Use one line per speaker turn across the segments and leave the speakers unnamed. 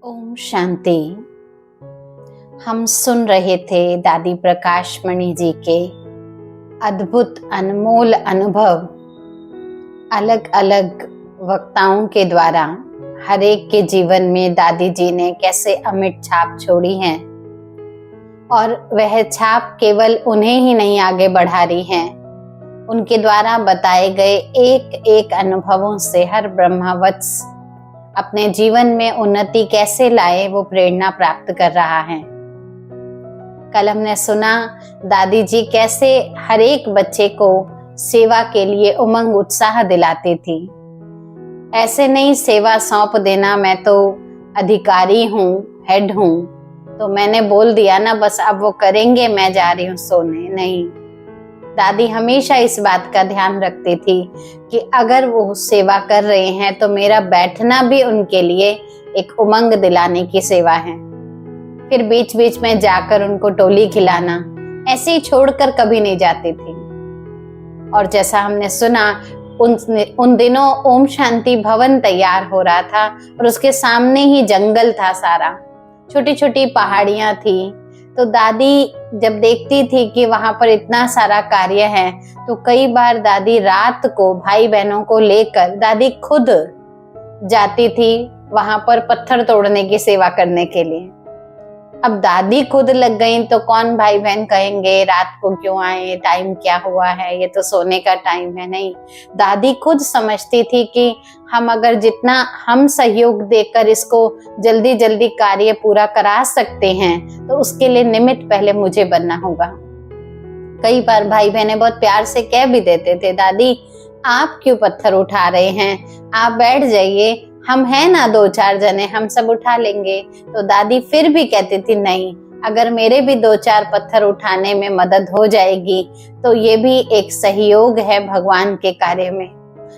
ओम शांति। हम सुन रहे थे दादी प्रकाश मणि जी के अद्भुत अनमोल अनुभव अलग अलग वक्ताओं के द्वारा हर एक के जीवन में दादी जी ने कैसे अमिट छाप छोड़ी है और वह छाप केवल उन्हें ही नहीं आगे बढ़ा रही है, उनके द्वारा बताए गए एक एक अनुभवों से हर ब्रह्मवत्स अपने जीवन में उन्नति कैसे लाए वो प्रेरणा प्राप्त कर रहा है। कल हमने सुना दादी जी कैसे हर एक बच्चे को सेवा के लिए उमंग उत्साह दिलाती थी। ऐसे नहीं सेवा सौंप देना, मैं तो अधिकारी हूँ, हेड हूँ, तो मैंने बोल दिया ना बस अब वो करेंगे, मैं जा रही हूँ सोने। नहीं, दादी हमेशा इस बात का ध्यान रखती थी कि अगर वो सेवा कर रहे हैं तो मेरा बैठना भी उनके लिए एक उमंग दिलाने की सेवा है। फिर बीच बीच में जाकर उनको टोली खिलाना, ऐसे ही छोड़कर कभी नहीं जाती थी। और जैसा हमने सुना उन दिनों ओम शांति भवन तैयार हो रहा था और उसके सामने ही जंगल था, सारा छोटी छोटी पहाड़ियां थी। तो दादी जब देखती थी कि वहां पर इतना सारा कार्य है तो कई बार दादी रात को भाई बहनों को लेकर दादी खुद जाती थी वहां पर पत्थर तोड़ने की सेवा करने के लिए। अब दादी खुद लग गई तो कौन भाई बहन कहेंगे रात को क्यों आए, टाइम क्या हुआ है, ये तो सोने का टाइम है। नहीं, दादी खुद समझती थी कि हम अगर जितना हम सहयोग देकर इसको जल्दी जल्दी कार्य पूरा करा सकते हैं तो उसके लिए निमित्त पहले मुझे बनना होगा। कई बार भाई बहनें बहुत प्यार से कह भी देते थे, दादी आप क्यों पत्थर उठा रहे हैं, आप बैठ जाइए, हम हैं ना 2-4 जने, हम सब उठा लेंगे। तो दादी फिर भी कहती थी नहीं, अगर मेरे भी 2-4 पत्थर उठाने में मदद हो जाएगी तो ये भी एक सहयोग है भगवान के कार्य में।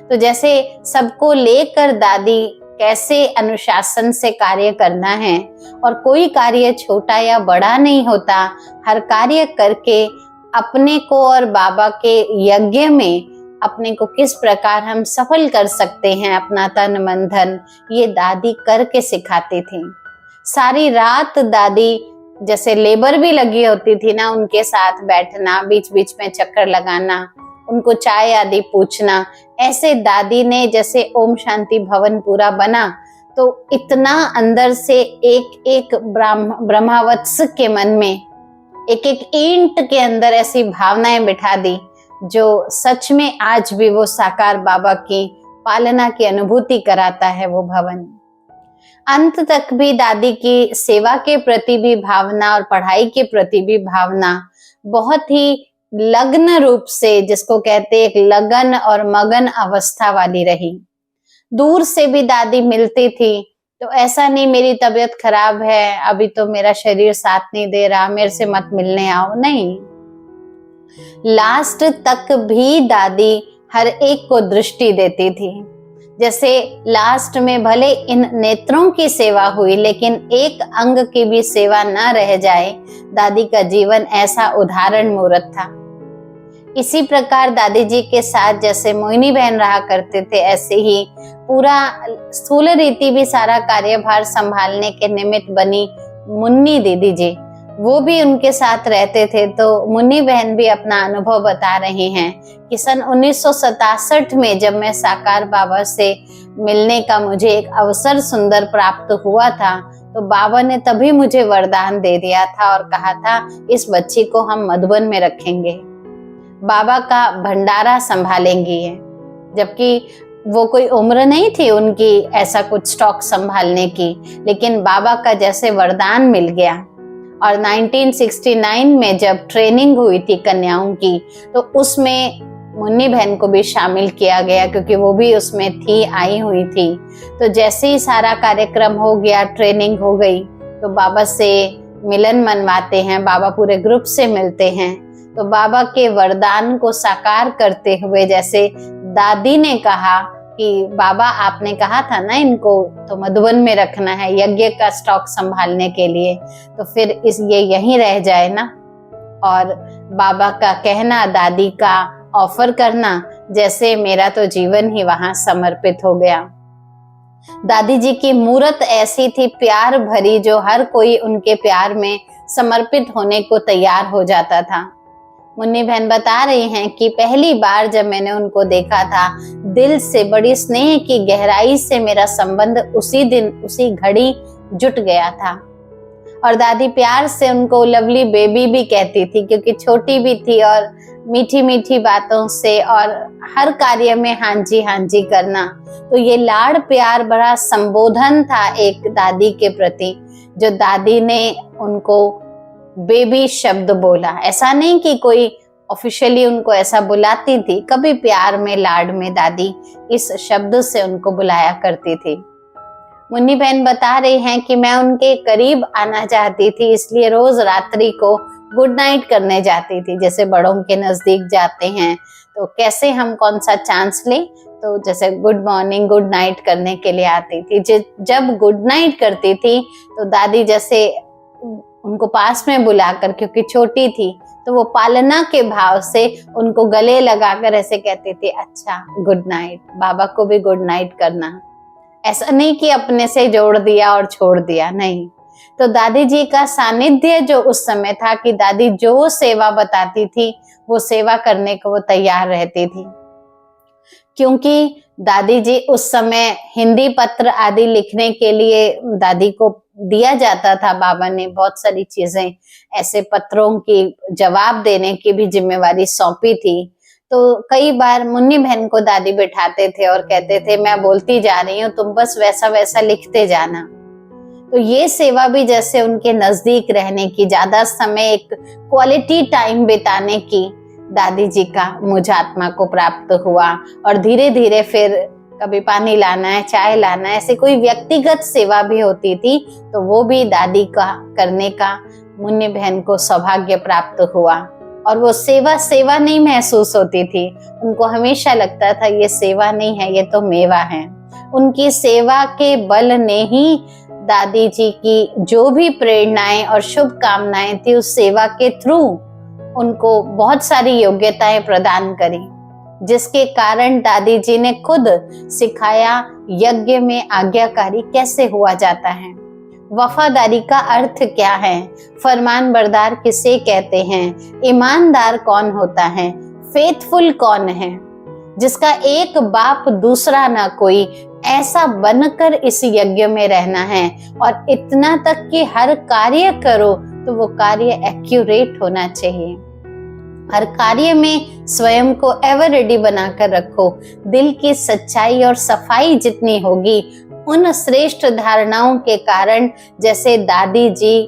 तो जैसे सबको लेकर दादी कैसे अनुशासन से कार्य करना है और कोई कार्य छोटा या बड़ा नहीं होता, हर कार्य करके अपने को और बाबा के यज्ञ में अपने को किस प्रकार हम सफल कर सकते हैं, अपना तन मन धन, ये दादी करके सिखाती थी। सारी रात दादी जैसे लेबर भी लगी होती थी ना, उनके साथ बैठना, बीच बीच में चक्कर लगाना, उनको चाय आदि पूछना। ऐसे दादी ने जैसे ओम शांति भवन पूरा बना तो इतना अंदर से एक एक ब्रह्मवत्स के मन में एक एक ईंट के अंदर ऐसी भावनाएं बिठा दी जो सच में आज भी वो साकार बाबा की पालना की अनुभूति कराता है वो भवन। अंत तक भी दादी की सेवा के प्रति भी भावना और पढ़ाई के प्रति भी भावना बहुत ही लग्न रूप से, जिसको कहते एक लगन और मगन अवस्था वाली रही। दूर से भी दादी मिलती थी तो ऐसा नहीं मेरी तबीयत खराब है, अभी तो मेरा शरीर साथ नहीं दे रहा, मेरे से मत मिलने आओ, नहीं, लास्ट तक भी दादी हर एक को दृष्टि देती थी। जैसे लास्ट में भले इन नेत्रों की सेवा हुई लेकिन एक अंग की भी सेवा न रह जाए, दादी का जीवन ऐसा उदाहरण मूर्त था। इसी प्रकार दादी जी के साथ जैसे मोहिनी बहन रहा करते थे, ऐसे ही पूरा स्थूल रीति भी सारा कार्यभार संभालने के निमित्त बनी मुन्नी दीदी जी, वो भी उनके साथ रहते थे। तो मुन्नी बहन भी अपना अनुभव बता रहे हैं कि सन 1967 में जब मैं साकार बाबा से मिलने का मुझे एक अवसर सुंदर प्राप्त हुआ था तो बाबा ने तभी मुझे वरदान दे दिया था और कहा था इस बच्ची को हम मधुबन में रखेंगे, बाबा का भंडारा संभालेंगी है। जबकि वो कोई उम्र नहीं थी उनकी ऐसा कुछ स्टॉक संभालने की, लेकिन बाबा का जैसे वरदान मिल गया। और 1969 में जब ट्रेनिंग हुई थी कन्याओं की तो उसमें मुन्नी बहन को भी शामिल किया गया क्योंकि वो भी उसमें थी, आई हुई थी। तो जैसे ही सारा कार्यक्रम हो गया, ट्रेनिंग हो गई, तो बाबा से मिलन मनवाते हैं, बाबा पूरे ग्रुप से मिलते हैं। तो बाबा के वरदान को साकार करते हुए जैसे दादी ने कहा कि बाबा आपने कहा था ना इनको तो मधुबन में रखना है यज्ञ का स्टॉक संभालने के लिए, तो फिर ये यहीं रह जाए ना। और बाबा का कहना, दादी का ऑफर करना, जैसे मेरा तो जीवन ही वहां समर्पित हो गया। दादी जी की मूरत ऐसी थी प्यार भरी, जो हर कोई उनके प्यार में समर्पित होने को तैयार हो जाता था। मुन्नी बहन बता रही हैं कि पहली बार जब मैंने उनको देखा था, दिल से बड़ी स्नेह की गहराई से मेरा संबंध उसी दिन उसी घड़ी जुट गया था। और दादी प्यार से उनको लवली बेबी भी कहती थी, क्योंकि छोटी भी थी और मीठी मीठी बातों से और हर कार्य में हाँ जी करना। तो ये लाड़ प्यार बड़ा संबोधन था एक दादी के प्रति, जो दादी ने उनको बेबी शब्द बोला। ऐसा नहीं कि कोई ऑफिशियली उनको ऐसा बुलाती थी, कभी प्यार में लाड में दादी इस शब्द से उनको बुलाया करती थी। मुन्नी बहन बता रही हैं कि मैं उनके करीब आना चाहती थी, इसलिए रोज रात्रि को गुड नाइट करने जाती थी। जैसे बड़ों के नजदीक जाते हैं तो कैसे हम कौन सा चांस लें, तो जैसे गुड मॉर्निंग गुड नाइट करने के लिए आती थी। जब गुड नाइट करती थी तो दादी जैसे उनको पास में बुलाकर, क्योंकि छोटी थी तो वो पालना के भाव से उनको गले लगाकर ऐसे कहती थी, अच्छा गुड नाइट, बाबा को भी गुड नाइट करना। ऐसा नहीं कि अपने से जोड़ दिया और छोड़ दिया, नहीं। तो दादी जी का सानिध्य जो उस समय था कि दादी जो सेवा बताती थी वो सेवा करने को वो तैयार रहती थी। क्योंकि दादी जी उस समय हिंदी पत्र आदि लिखने के लिए दादी को दिया जाता था, बाबा ने बहुत सारी चीजें ऐसे पत्रों की जवाब देने की भी जिम्मेवारी सौंपी थी। तो कई बार मुन्नी बहन को दादी बिठाते थे और कहते थे मैं बोलती जा रही हूँ, तुम बस वैसा वैसा लिखते जाना। तो ये सेवा भी जैसे उनके नजदीक रहने की, ज्यादा समय एक क्वालिटी टाइम बिताने की दादी जी का मुझ आत्मा को प्राप्त हुआ। और धीरे धीरे फिर कभी पानी लाना है, चाय लाना है, ऐसे कोई व्यक्तिगत सेवा भी होती थी, तो वो भी दादी का करने का मुन्नी बहन को सौभाग्य प्राप्त हुआ। और वो सेवा नहीं महसूस होती थी, उनको हमेशा लगता था ये सेवा नहीं है, ये तो मेवा है। उनकी सेवा के बल ने ही दादी जी की जो भी प्रेरणाएं और शुभकामनाएं थी, उस सेवा के थ्रू उनको बहुत सारी योग्यताएं प्रदान करी, जिसके कारण दादी जी ने खुद सिखाया यज्ञ में आज्ञाकारी कैसे हुआ जाता है, वफादारी का अर्थ क्या है, फरमान बरदार किसे कहते हैं, ईमानदार कौन होता है, फेथफुल कौन है, जिसका एक बाप दूसरा ना कोई, ऐसा बनकर इस यज्ञ में रहना है। और इतना तक कि हर कार्य करो तो वो कार्य एक्यूरेट होना चाहिए। हर कार्य में स्वयं को एवर रेडी बनाकर रखो। दिल की सच्चाई और सफाई जितनी होगी, उन श्रेष्ठ धारणाओं के कारण, जैसे दादी जी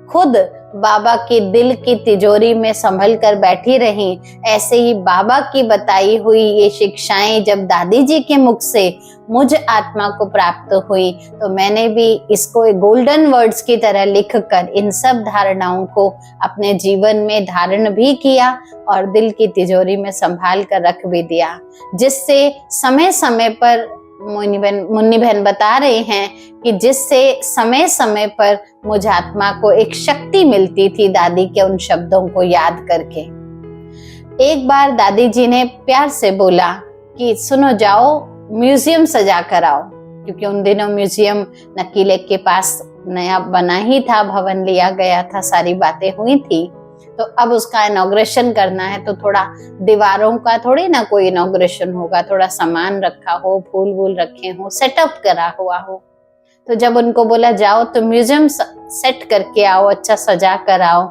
खुद बाबा की दिल की तिजोरी में संभल कर बैठी रही, ऐसे ही बाबा की बताई हुई ये शिक्षाएं जब दादी जी के मुख से मुझ आत्मा को प्राप्त हुई, तो मैंने भी इसको गोल्डन वर्ड्स की तरह लिखकर इन सब धारणाओं को अपने जीवन में धारण भी किया और दिल की तिजोरी में संभाल कर रख भी दिया, जिससे समय समय पर मुन्नी बहन बता रहे हैं कि जिससे समय समय पर मुझ आत्मा को एक शक्ति मिलती थी दादी के उन शब्दों को याद करके। एक बार दादी जी ने प्यार से बोला कि सुनो, जाओ म्यूजियम सजा कर आओ, क्योंकि उन दिनों म्यूजियम नकीले के पास नया बना ही था, भवन लिया गया था, सारी बातें हुई थी। तो अब उसका इनॉग्रेशन करना है, तो थोड़ा दीवारों का थोड़ी ना कोई इनॉग्रेशन होगा, थोड़ा सामान रखा हो, फूल वूल रखे हो, सेटअप करा हुआ हो। तो जब उनको बोला जाओ तो म्यूजियम सेट करके आओ, अच्छा सजा कर आओ,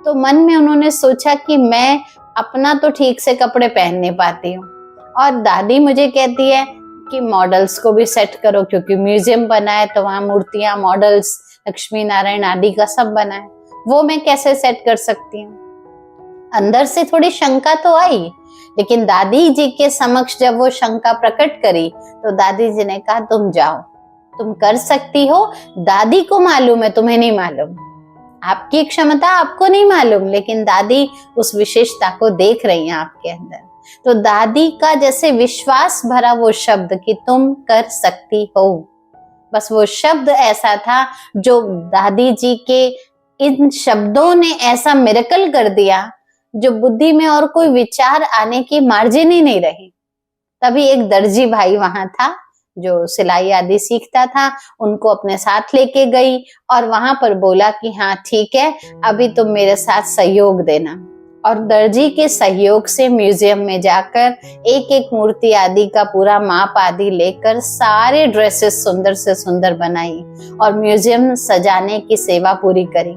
तो मन में उन्होंने सोचा कि मैं अपना तो ठीक से कपड़े पहन नहीं पाती हूँ, और दादी मुझे कहती है कि मॉडल्स को भी सेट करो, क्योंकि म्यूजियम बना है तो वहां मूर्तियां, मॉडल्स, लक्ष्मी नारायण आदि का सब बना है, वो मैं कैसे सेट कर सकती हूँ। अंदर से थोड़ी शंका तो आई, लेकिन दादी जी के समक्ष जब वो शंका प्रकट करी तो दादी जी ने कहा तुम जाओ, तुम कर सकती हो, दादी को मालूम है, तुम्हें नहीं मालूम, आपकी क्षमता आपको नहीं मालूम, लेकिन दादी उस विशेषता को देख रही हैं आपके अंदर। तो दादी का जैसे विश्वास भरा वो शब्द कि तुम कर सकती हो, बस वो शब्द ऐसा था जो दादी जी के इन शब्दों ने ऐसा मिरेकल कर दिया, जो बुद्धि में और कोई विचार आने की मार्जिन ही नहीं रही। तभी एक दर्जी भाई वहां था जो सिलाई आदि सीखता था उनको अपने साथ लेके गई और वहां पर बोला कि हाँ ठीक है, अभी तुम मेरे साथ सहयोग देना। और दर्जी के सहयोग से म्यूजियम में जाकर एक एक मूर्ति आदि का पूरा माप आदि लेकर सारे ड्रेसेस सुंदर से सुंदर बनाई और म्यूजियम सजाने की सेवा पूरी करी।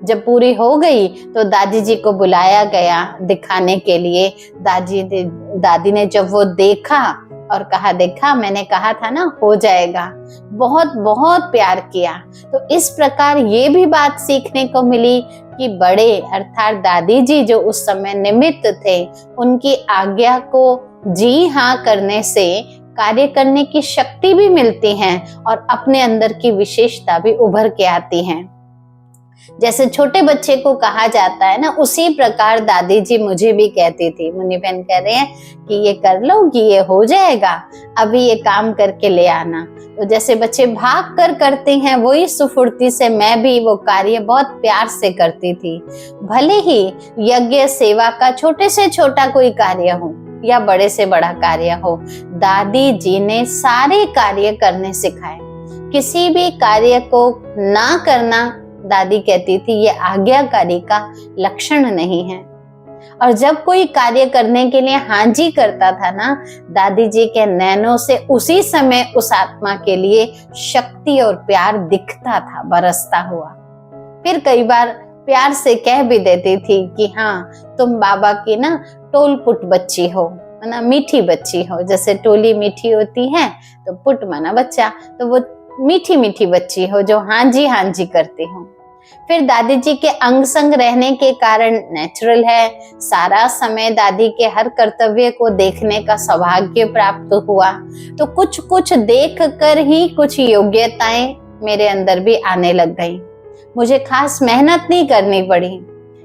जब पूरी हो गई तो दादी जी को बुलाया गया दिखाने के लिए। दादी ने जब वो देखा और कहा, देखा मैंने कहा था ना हो जाएगा, बहुत बहुत प्यार किया। तो इस प्रकार ये भी बात सीखने को मिली कि बड़े अर्थात दादी जी जो उस समय निमित्त थे, उनकी आज्ञा को जी हाँ करने से कार्य करने की शक्ति भी मिलती है और अपने अंदर की विशेषता भी उभर के आती है। जैसे छोटे बच्चे को कहा जाता है ना, उसी प्रकार दादी जी मुझे भी कहती थी, मुन्नी बहन कह रहे हैं कि ये कर लो कि ये हो जाएगा, अभी ये काम करके ले आना। तो जैसे बच्चे भाग कर करते हैं, वही सुफुर्ती से मैं भी वो कार्य बहुत प्यार से करती थी। भले ही यज्ञ सेवा का छोटे से छोटा कोई कार्य हो या बड़े से बड़ा कार्य हो, दादी जी ने सारे कार्य करने सिखाए। किसी भी कार्य को ना करना, दादी कहती थी, ये आज्ञाकारी का लक्षण नहीं है। और जब कोई कार्य करने के लिए हाँ जी करता था ना, दादी जी के नैनों से उसी समय उस आत्मा के लिए शक्ति और प्यार दिखता था, बरसता हुआ। फिर कई बार प्यार से कह भी देती थी कि हाँ तुम बाबा की ना टोल पुट बच्ची हो, है ना, मीठी बच्ची हो। जैसे टोली मीठी होती है तो पुट माना बच्चा, तो वो मीठी मीठी बच्ची हो जो हाँ जी करती हो। फिर दादी जी के अंग संग रहने के कारण नेचुरल है, सारा समय दादी के हर कर्तव्य को देखने का सौभाग्य प्राप्त हुआ। तो कुछ कुछ देख कर ही कुछ योग्यताएं मेरे अंदर भी आने लग गई। मुझे खास मेहनत नहीं करनी पड़ी।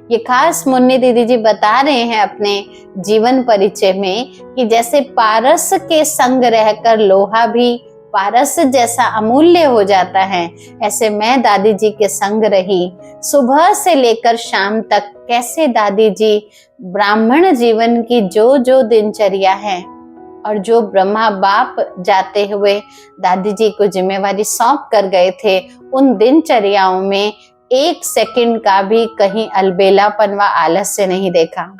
ये खास मुन्नी दीदी जी बता रहे हैं अपने जीवन परिचय में कि जैसे पारस के संग रहकर लोहा भी पारस जैसा अमूल्य हो जाता है, ऐसे मैं दादी जी के संग रही। सुबह से लेकर शाम तक कैसे दादी जी ब्राह्मण जीवन की जो जो दिनचर्या है और जो ब्रह्मा बाप जाते हुए दादी जी को जिम्मेवारी सौंप कर गए थे, उन दिनचर्याओं में एक सेकंड का भी कहीं अलबेलापन व आलस्य नहीं देखा।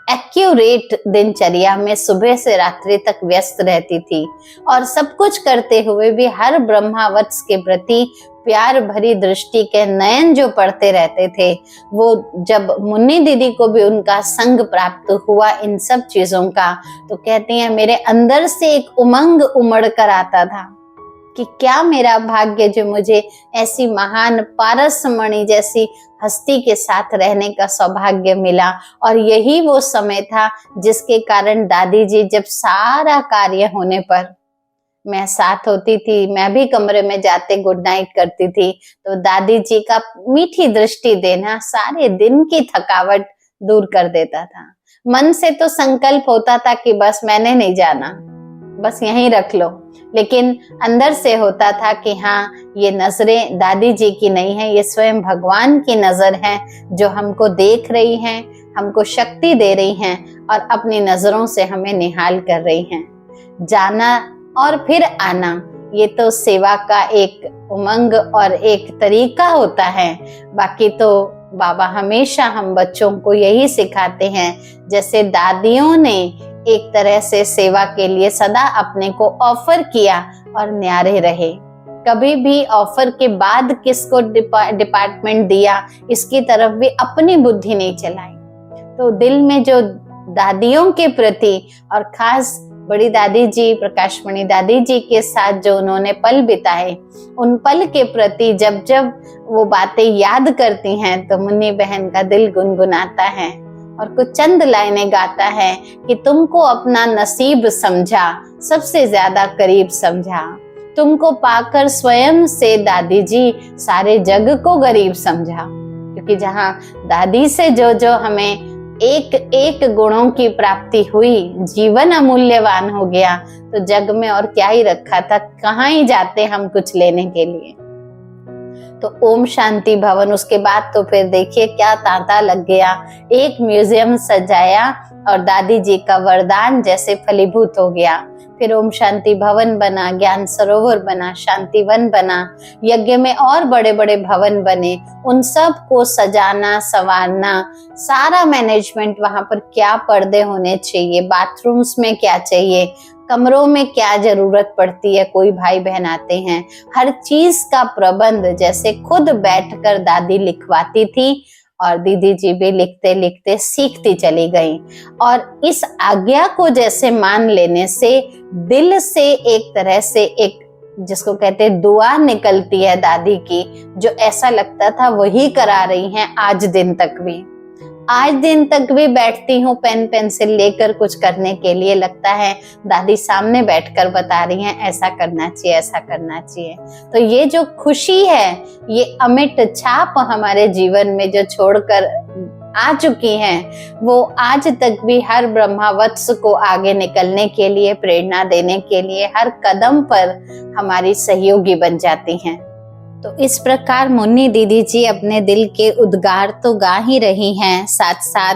एक्यूरेट दिनचर्या में सुबह से रात्रि तक व्यस्त रहती थी और सब कुछ करते हुए भी हर ब्रह्मावत्स के प्रति प्यार भरी दृष्टि के नयन जो पड़ते रहते थे, वो जब मुन्नी दीदी को भी उनका संग प्राप्त हुआ इन सब चीजों का, तो कहती हैं मेरे अंदर से एक उमंग उमड़ कर आता था कि क्या मेरा भाग्य जो मुझे ऐसी महान पारसमणि जैसी हस्ती के साथ रहने का सौभाग्य मिला। और यही वो समय था जिसके कारण दादी जी जब सारा कार्य होने पर मैं साथ होती थी, मैं भी कमरे में जाते गुड नाइट करती थी, तो दादी जी का मीठी दृष्टि देना सारे दिन की थकावट दूर कर देता था। मन से तो संकल्प होता था कि बस मैंने नहीं जाना, बस यहीं रख लो, लेकिन अंदर से होता था कि हाँ ये नजरें दादी जी की नहीं है, ये स्वयं भगवान की नजर है जो हमको देख रही हैं, हमको शक्ति दे रही हैं और अपनी नजरों से हमें निहाल कर रही हैं। जाना और फिर आना, ये तो सेवा का एक उमंग और एक तरीका होता है। बाकी तो बाबा हमेशा हम बच्चों को यही सिखाते हैं, जैसे दादियों ने एक तरह से सेवा के लिए सदा अपने को ऑफर किया और न्यारे रहे। कभी भी ऑफर के बाद किसको डिपार्टमेंट दिया, इसकी तरफ भी अपनी बुद्धि नहीं चलाई। तो दिल में जो दादियों के प्रति और खास बड़ी दादी जी प्रकाशमणि दादी जी के साथ जो उन्होंने पल बिताए, उन पल के प्रति जब जब वो बातें याद करती हैं तो मुन्नी बहन का दिल गुनगुनाता है और कुछ चंद लाइनें गाता है कि तुमको अपना नसीब समझा, सबसे ज्यादा करीब समझा, तुमको पाकर स्वयं से दादी जी सारे जग को गरीब समझा। क्योंकि जहाँ दादी से जो जो हमें एक एक गुणों की प्राप्ति हुई, जीवन अमूल्यवान हो गया, तो जग में और क्या ही रखा था, कहाँ ही जाते हम कुछ लेने के लिए। तो ओम शांति भवन, उसके बाद तो फिर देखिए क्या तांता लग गया, एक म्यूजियम सजाया और दादी जी का वरदान जैसे फलीभूत हो गया। फिर ओम शांति भवन बना, ज्ञान सरोवर बना, शांति वन बना, यज्ञ में और बड़े बड़े भवन बने। उन सब को सजाना संवारना, सारा मैनेजमेंट, वहां पर क्या पर्दे होने चाहिए, बाथरूम्स में क्या चाहिए, कमरों में क्या जरूरत पड़ती है, कोई भाई बहन आते हैं, हर चीज का प्रबंध जैसे खुद बैठकर दादी लिखवाती थी और दीदी जी भी लिखते लिखते सीखती चली गई। और इस आज्ञा को जैसे मान लेने से दिल से एक तरह से एक, जिसको कहते हैं दुआ निकलती है दादी की, जो ऐसा लगता था वही करा रही हैं आज दिन तक भी। आज दिन तक भी बैठती हूँ पेन पेंसिल लेकर कुछ करने के लिए, लगता है दादी सामने बैठकर बता रही हैं ऐसा करना चाहिए, ऐसा करना चाहिए। तो ये जो खुशी है, ये अमिट छाप हमारे जीवन में जो छोड़कर आ चुकी हैं, वो आज तक भी हर ब्रह्मावत्स को आगे निकलने के लिए, प्रेरणा देने के लिए हर कदम पर हमारी सहयोगी बन जाती हैं। तो इस प्रकार मुन्नी दीदी जी अपने दिल के उद्गार तो गा ही रही हैं, साथ साथ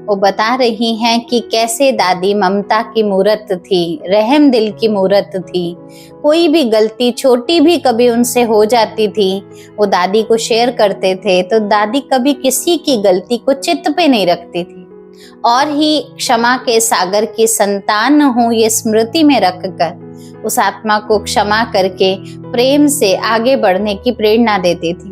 वो बता रही हैं कि कैसे दादी ममता की मूरत थी, रहम दिल की मूरत थी। कोई भी गलती छोटी भी कभी उनसे हो जाती थी, वो दादी को शेयर करते थे, तो दादी कभी किसी की गलती को चित्त पे नहीं रखती थी और ही क्षमा के सागर की संतान हूँ ये स्मृति में रखकर उस आत्मा को क्षमा करके प्रेम से आगे बढ़ने की प्रेरणा देती थी।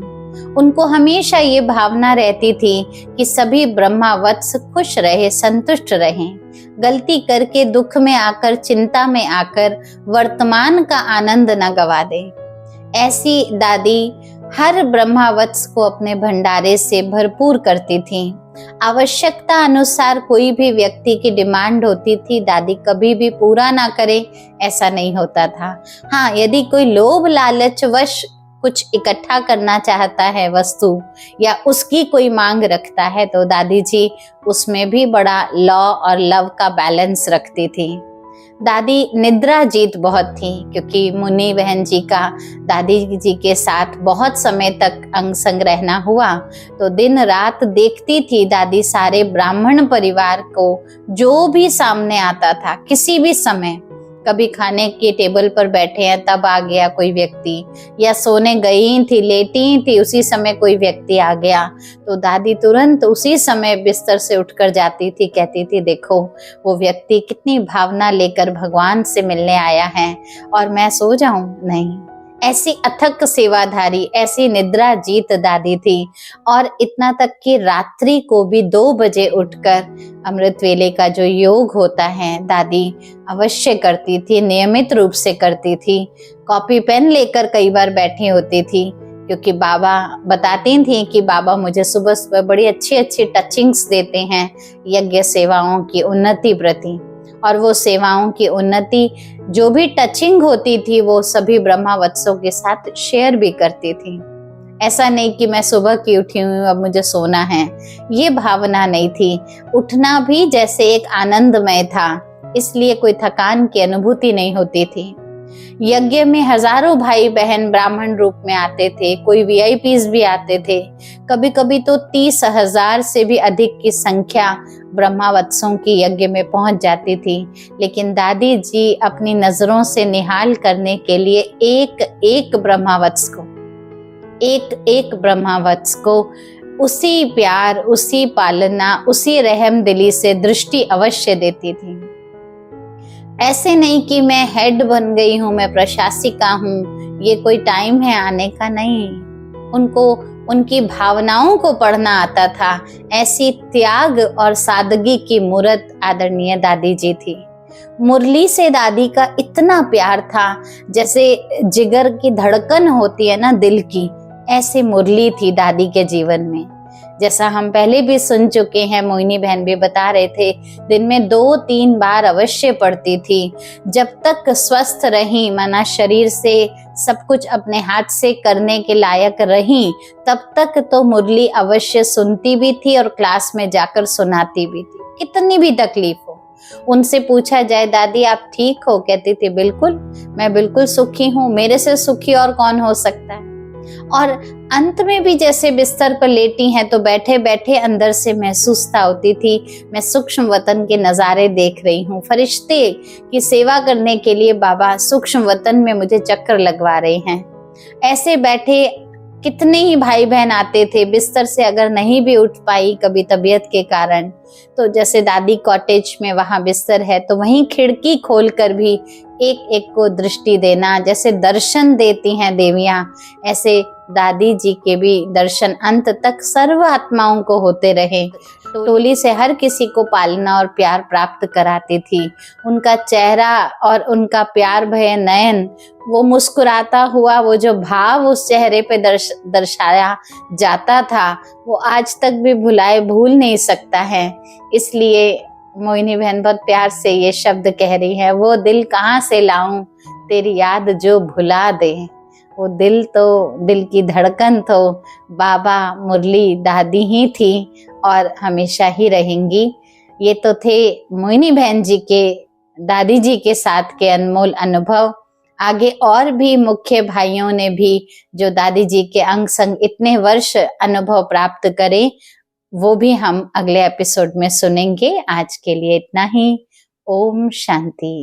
उनको हमेशा ये भावना रहती थी कि सभी ब्रह्मावत्स खुश रहे, संतुष्ट रहें। गलती करके दुख में आकर, चिंता में आकर वर्तमान का आनंद न गवा दे। ऐसी दादी हर ब्रह्मावत्स को अपने भंडारे से भरपूर करती थी। आवश्यकता अनुसार कोई भी व्यक्ति की डिमांड होती थी, दादी कभी भी पूरा ना करे ऐसा नहीं होता था। हाँ, यदि कोई लोभ लालच वश कुछ इकट्ठा करना चाहता है वस्तु, या उसकी कोई मांग रखता है, तो दादी जी उसमें भी बड़ा लॉ और लव का बैलेंस रखती थी। दादी निद्रा जीत बहुत थी, क्योंकि मुन्नी बहन जी का दादी जी के साथ बहुत समय तक अंग संग रहना हुआ, तो दिन रात देखती थी दादी सारे ब्राह्मण परिवार को, जो भी सामने आता था किसी भी समय, कभी खाने के टेबल पर बैठे हैं तब आ गया कोई व्यक्ति, या सोने गई थी, लेटी थी, उसी समय कोई व्यक्ति आ गया, तो दादी तुरंत उसी समय बिस्तर से उठकर जाती थी, कहती थी देखो वो व्यक्ति कितनी भावना लेकर भगवान से मिलने आया है, और मैं सो जाऊं? नहीं। ऐसी अथक सेवाधारी, ऐसी निद्रा जीत दादी थी। और इतना तक कि रात्रि को भी 2 बजे उठकर अमृत वेले का जो योग होता है दादी अवश्य करती थी, नियमित रूप से करती थी। कॉपी पेन लेकर कई बार बैठी होती थी, क्योंकि बाबा बताती थी कि बाबा मुझे सुबह सुबह बड़ी अच्छी अच्छी टचिंग्स देते हैं यज्ञ सेवाओं की उन्नति प्रति, और वो सेवाओं की उन्नति जो भी टचिंग होती थी वो सभी ब्रह्मावत्सों के साथ शेयर भी करती थी। ऐसा नहीं कि मैं सुबह की उठी हूँ अब मुझे सोना है, ये भावना नहीं थी। उठना भी जैसे एक आनंदमय था, इसलिए कोई थकान की अनुभूति नहीं होती थी। यज्ञ में हजारों भाई बहन ब्राह्मण रूप में आते थे, कोई वीआईपीज भी आते थे, कभी कभी तो 30,000 से भी अधिक की संख्या ब्रह्मावत्सों की यज्ञ में पहुंच जाती थी। लेकिन दादी जी अपनी नजरों से निहाल करने के लिए एक एक ब्रह्मावत्स को उसी प्यार, उसी पालना, उसी रहम दिली से दृष्टि अवश्य देती थी। ऐसे नहीं कि मैं हेड बन गई हूँ, मैं प्रशासिका हूँ, ये कोई टाइम है आने का, नहीं। उनको उनकी भावनाओं को पढ़ना आता था। ऐसी त्याग और सादगी की मूरत आदरणीय दादी जी थी। मुरली से दादी का इतना प्यार था, जैसे जिगर की धड़कन होती है ना दिल की, ऐसे मुरली थी दादी के जीवन में। जैसा हम पहले भी सुन चुके हैं, मोहिनी बहन भी बता रहे थे, दिन में 2-3 बार अवश्य पढ़ती थी। जब तक स्वस्थ रही, माना शरीर से सब कुछ अपने हाथ से करने के लायक रही, तब तक तो मुरली अवश्य सुनती भी थी और क्लास में जाकर सुनाती भी थी, कितनी भी तकलीफ हो। उनसे पूछा जाए दादी आप ठीक हो, कहती थी बिल्कुल, मैं बिल्कुल सुखी हूँ, मेरे से सुखी और कौन हो सकता है। और अंत में भी जैसे बिस्तर पर लेटी हैं तो बैठे बैठे अंदर से महसूसता होती थी, मैं सूक्ष्म वतन के नज़ारे देख रही हूँ। फरिश्ते की सेवा करने के लिए बाबा सूक्ष्म वतन में मुझे चक्कर लगवा रहे हैं। ऐसे बैठे कितने ही भाई बहन आते थे, बिस्तर से अगर नहीं भी उठ पाई कभी तबीयत के कारण, तो जैसे दादी कॉटेज में वहाँ बिस्तर है तो वहीं खिड़की खोलकर भी एक एक को दृष्टि देना, जैसे दर्शन देती हैं देवियाँ, ऐसे दादी जी के भी दर्शन अंत तक सर्व आत्माओं को होते रहे। टोली से हर किसी को पालना और प्यार प्राप्त कराती थी। उनका चेहरा और उनका प्यार भरे नयन, वो मुस्कुराता हुआ वो जो भाव उस चेहरे पे दर्शाया जाता था, वो आज तक भी भूल नहीं सकता है। इसलिए मोहिनी बहन बहुत प्यार से ये शब्द कह रही है, वो दिल कहाँ से लाऊं तेरी याद जो भुला दे। वो दिल तो, दिल की धड़कन तो बाबा, मुरली, दादी ही थी और हमेशा ही रहेंगी। ये तो थे मोहिनी बहन जी के, दादी जी के साथ के अनमोल अनुभव। आगे और भी मुख्य भाइयों ने भी जो दादी जी के अंग संग इतने वर्ष अनुभव प्राप्त करे, वो भी हम अगले एपिसोड में सुनेंगे। आज के लिए इतना ही। ओम शांति।